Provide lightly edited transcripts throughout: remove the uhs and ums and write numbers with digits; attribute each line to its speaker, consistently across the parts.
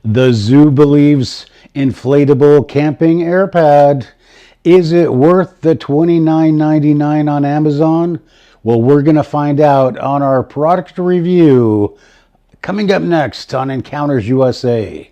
Speaker 1: The Zoobelives Inflatable Camping Air Pad. Is it worth the $29.99 on Amazon? Well, we're going to find out on our product review coming up next on Encounters USA.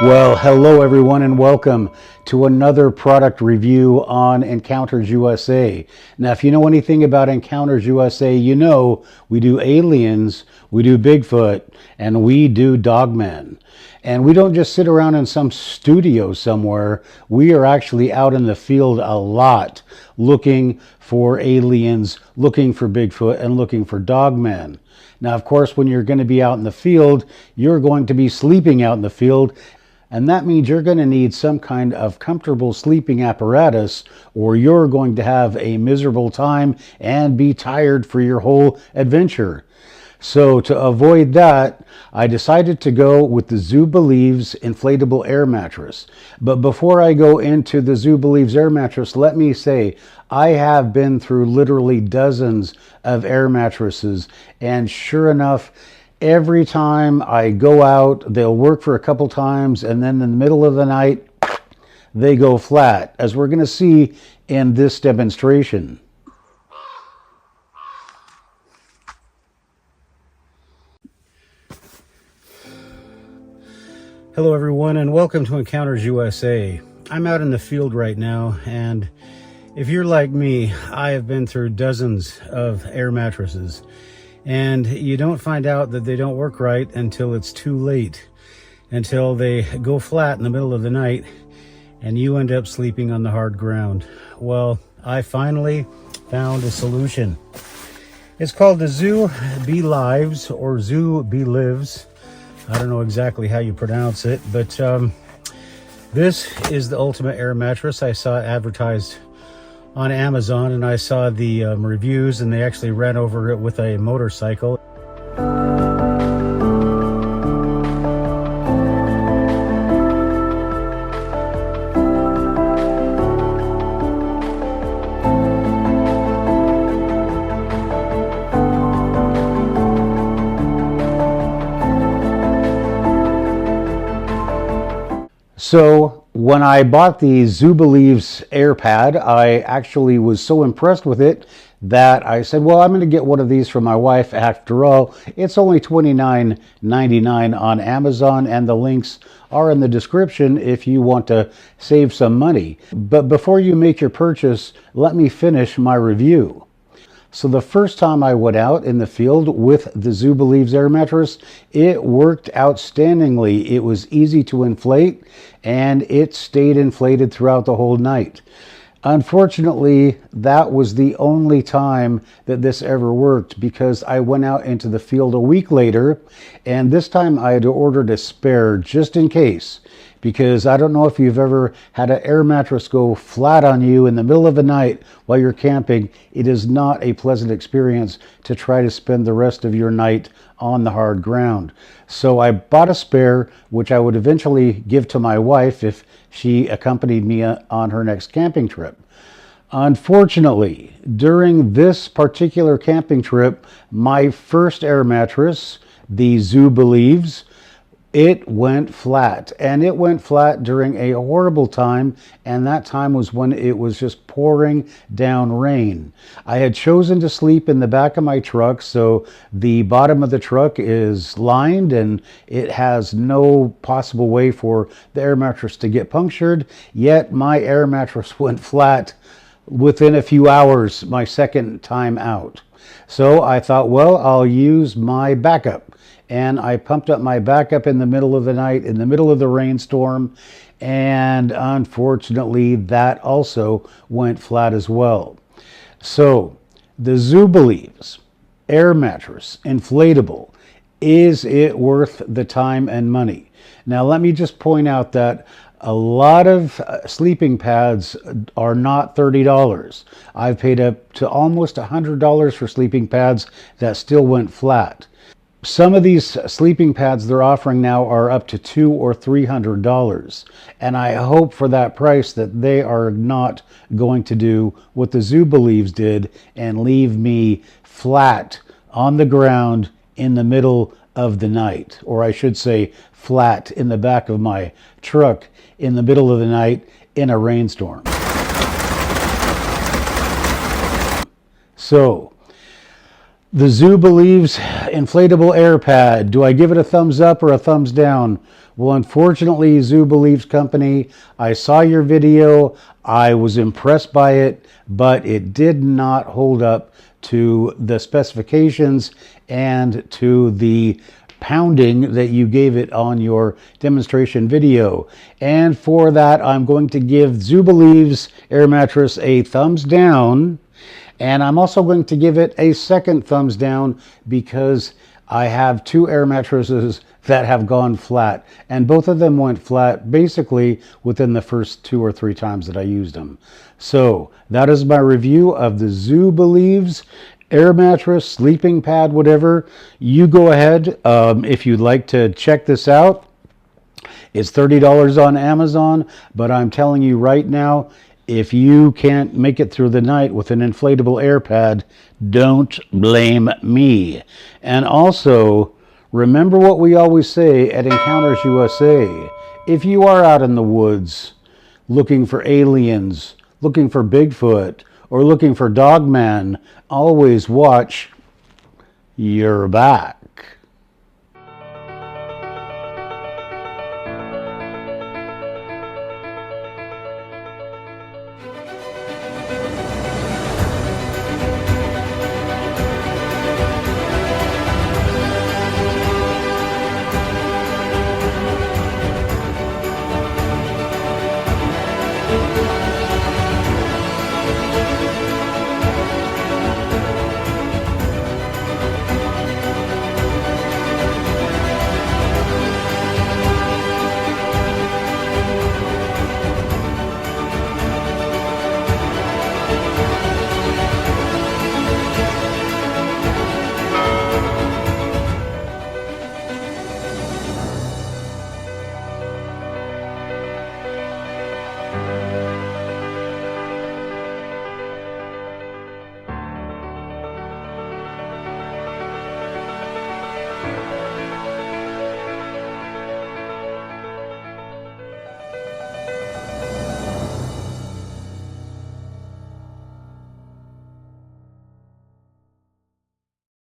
Speaker 1: Well, hello everyone and welcome to another product review on Encounters USA. Now, if you know anything about Encounters USA, you know we do aliens, we do Bigfoot, and we do dogmen. And we don't just sit around in some studio somewhere. We are actually out in the field a lot looking for aliens, looking for Bigfoot, and looking for dogmen. Now, of course, when you're going to be out in the field, you're going to be sleeping out in the field. And that means you're going to need some kind of comfortable sleeping apparatus, or you're going to have a miserable time and be tired for your whole adventure. So to avoid that, I decided to go with the Zoobelives Inflatable Air Mattress. But before I go into the Zoobelives Air Mattress, let me say, I have been through literally dozens of air mattresses, and sure enough, every time I go out, they'll work for a couple times, and then in the middle of the night, they go flat, as we're going to see in this demonstration. Hello everyone, and welcome to Encounters USA. I'm out in the field right now, and if you're like me, I have been through dozens of air mattresses. And you don't find out that they don't work right until it's too late, until they go flat in the middle of the night and you end up sleeping on the hard ground. Well, I finally found a solution. It's called the Zoobelives or Zoobelives. I don't know exactly how you pronounce it, but this is the ultimate air mattress. I saw it advertised on Amazon, and I saw the reviews, and they actually ran over it with a motorcycle. So when I bought the Zoobelives Air Pad, I actually was so impressed with it that I said, well, I'm going to get one of these for my wife. After all, it's only $29.99 on Amazon, and the links are in the description if you want to save some money. But before you make your purchase, let me finish my review. So the first time I went out in the field with the Zoobelives air mattress, it worked outstandingly. It was easy to inflate, and it stayed inflated throughout the whole night. Unfortunately, that was the only time that this ever worked, because I went out into the field a week later, and this time I had ordered a spare just in case. Because I don't know if you've ever had an air mattress go flat on you in the middle of the night while you're camping. It is not a pleasant experience to try to spend the rest of your night on the hard ground. So I bought a spare, which I would eventually give to my wife if she accompanied me on her next camping trip. Unfortunately, during this particular camping trip, my first air mattress, the Zoobelives, it went flat, and it went flat during a horrible time, and that time was when it was just pouring down rain. I had chosen to sleep in the back of my truck, so the bottom of the truck is lined and it has no possible way for the air mattress to get punctured, yet my air mattress went flat within a few hours my second time out. So I thought, well, I'll use my backup. and I pumped up my backup in the middle of the night, in the middle of the rainstorm, and unfortunately that also went flat as well. So the Zoobelives Air Mattress Inflatable, is it worth the time and money? Now let me just point out that a lot of sleeping pads are not $30. I've paid up to almost $100 for sleeping pads that still went flat. Some of these sleeping pads they're offering now are up to $200 or $300, and I hope for that price that they are not going to do what the Zoobelives did and leave me flat on the ground in the middle of the night, or I should say flat in the back of my truck in the middle of the night in a rainstorm. So the Zoobelives Inflatable Air Pad, do I give it a thumbs up or a thumbs down? Well, unfortunately, Zoobelives Company, I saw your video, I was impressed by it, but it did not hold up to the specifications and to the pounding that you gave it on your demonstration video. And for that, I'm going to give Zoobelives Air Mattress a thumbs down. And I'm also going to give it a second thumbs down because I have two air mattresses that have gone flat, and both of them went flat basically within the first 2 or 3 times that I used them. So that is my review of the Zoobelives Air Mattress, Sleeping Pad, whatever. You go ahead if you'd like to check this out. It's $30 on Amazon, but I'm telling you right now, if you can't make it through the night with an inflatable air pad, don't blame me. And also, remember what we always say at Encounters USA. If you are out in the woods looking for aliens, looking for Bigfoot, or looking for Dogman, always watch your back.